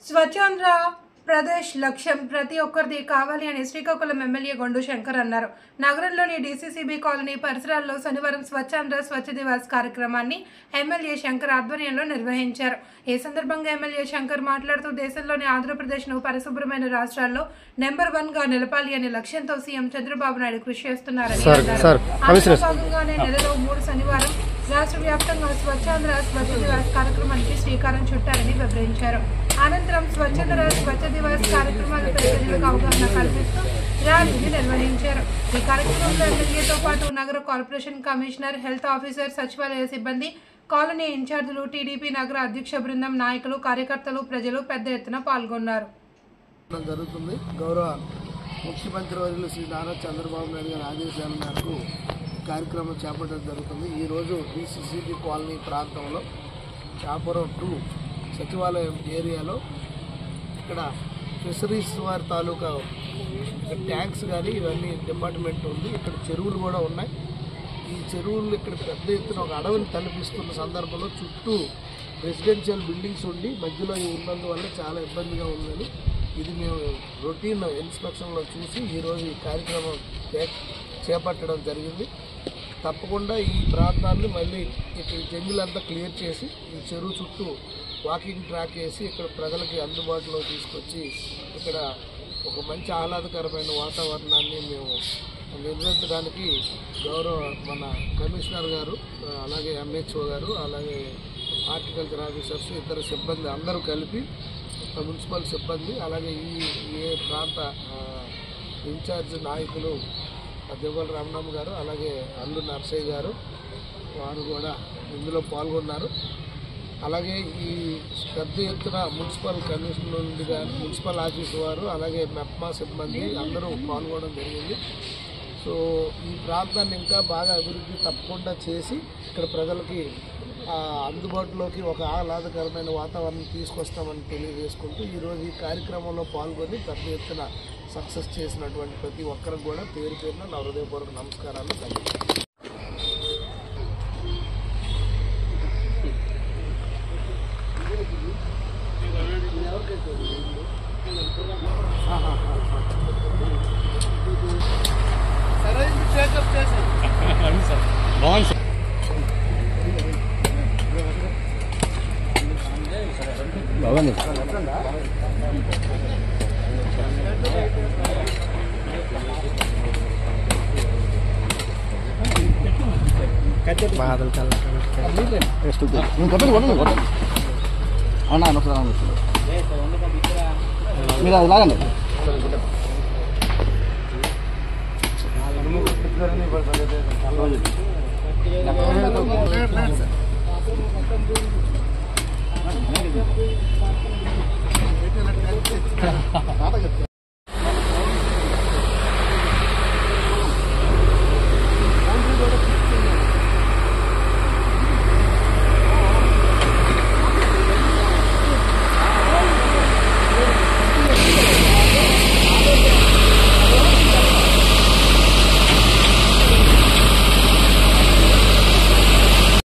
స్వచ్ఛాంధ్ర ప్రదేశ్ లక్ష్యం ప్రతి ఒక్కరిది కావాలి అని శ్రీకాకుళం ఎమ్మెల్యే గొండు శంకర్ అన్నారు. నగరంలోని డీసీసీబీ కాలనీ పరిసరాల్లో శనివారం స్వచ్ఛాంధ్ర స్వచ్ఛ దివాస్ కార్యక్రమాన్ని ఎమ్మెల్యే శంకర్ ఆధ్వర్యంలో నిర్వహించారు. ఈ సందర్భంగా ఎమ్మెల్యే శంకర్ మాట్లాడుతూ దేశంలోని ఆంధ్రప్రదేశ్ను పరిశుభ్రమైన రాష్ట్రాల్లో నెంబర్ 1గా నిలపాలి అనే లక్ష్యంతో సీఎం చంద్రబాబు నాయుడు కృషి చేస్తున్నారని అన్నారు. అందులో భాగంగానే నెలలో 3 శనివారం రాష్ట్ర వ్యాప్తంగా స్వచ్ఛాంధ్ర స్వచ్ఛ దివాస్ కార్యక్రమానికి శ్రీకారం చుట్టారని వివరించారు. అనంతరం స్వచ్ఛాంధ్ర స్వచ్ఛ దివాస్ కార్యక్రమాలపై ప్రజలకు అవగాహన కల్పిస్తూ ర్యాలీని నిర్వహించారు. ఈ కార్యక్రమంలో ఎమ్మెల్యేతో పాటు నగర కార్పొరేషన్ కమిషనర్, హెల్త్ ఆఫీసర్, సచివాలయ సిబ్బంది, కాలనీ ఇన్ఛార్జీలు, టీడీపీ నగర అధ్యక్ష బృందం, నాయకులు, కార్యకర్తలు, ప్రజలు పెద్ద ఎత్తున పాల్గొన్నారు. జరుగుతుంది. గౌరవ ముఖ్యమంత్రి వర్యులు శ్రీ నారా చంద్రబాబు నాయుడు గారి ఆదేశాల మేరకు కార్యక్రమం చేపట్టడం జరుగుతుంది. ఈరోజు డీసీసీబీ కాలనీ ప్రాంతంలో చాపురం 2 సచివాలయం ఏరియాలో ఇక్కడ ఫిషరీస్ వారి తాలూకా ట్యాంక్స్ కానీ ఇవన్నీ డిపార్ట్మెంట్ ఉంది. ఇక్కడ చెరువులు కూడా ఉన్నాయి. ఈ చెరువులు ఇక్కడ పెద్ద ఎత్తున ఒక అడవిని తలపిస్తున్న సందర్భంలో చుట్టూ రెసిడెన్షియల్ బిల్డింగ్స్ ఉండి మధ్యలో ఉన్నందువల్ల చాలా ఇబ్బందిగా ఉందని ఇది మేము రొటీన్ ఇన్స్పెక్షన్లో చూసి ఈరోజు ఈ కార్యక్రమం చేపట్టడం జరిగింది. తప్పకుండా ఈ ప్రాంతాన్ని మళ్ళీ ఇక్కడ జంగిలంతా క్లియర్ చేసి ఈ చెరువు చుట్టూ వాకింగ్ ట్రాక్ వేసి ఇక్కడ ప్రజలకి అందుబాటులో తీసుకొచ్చి ఇక్కడ ఒక మంచి ఆహ్లాదకరమైన వాతావరణాన్ని మేము నిర్వహించడానికి గౌరవ మన కమిషనర్ గారు, అలాగే ఎంహెచ్ఓ గారు, అలాగే హార్టికల్చర్ ఆఫీసర్స్, ఇతర సిబ్బంది అందరూ కలిపి మున్సిపల్ సిబ్బంది, అలాగే ఈ ప్రాంత ఇన్ఛార్జ్ నాయకులు దివ్వల రమణమ్మ గారు, అలాగే అల్లు నర్సయ్య గారు, వారు కూడా ఇందులో పాల్గొన్నారు. అలాగే ఈ పెద్ద ఎత్తున మున్సిపల్ కమిషన్ నుండి కానీ మున్సిపల్ ఆఫీస్ వారు, అలాగే మెప్మా సిబ్బంది అందరూ పాల్గొనడం జరిగింది. సో ఈ ప్రాంతాన్ని ఇంకా బాగా అభివృద్ధి తప్పకుండా చేసి ఇక్కడ ప్రజలకి అందుబాటులోకి ఒక ఆహ్లాదకరమైన వాతావరణం తీసుకొస్తామని తెలియజేసుకుంటూ ఈరోజు ఈ కార్యక్రమంలో పాల్గొని పెద్ద ఎత్తున సక్సెస్ చేసినటువంటి ప్రతి ఒక్కరికి కూడా పేరు పేరున నా హృదయపూర్వక నమస్కారాలు. బాగుంది. బాధలు మీరు అది లాగండి.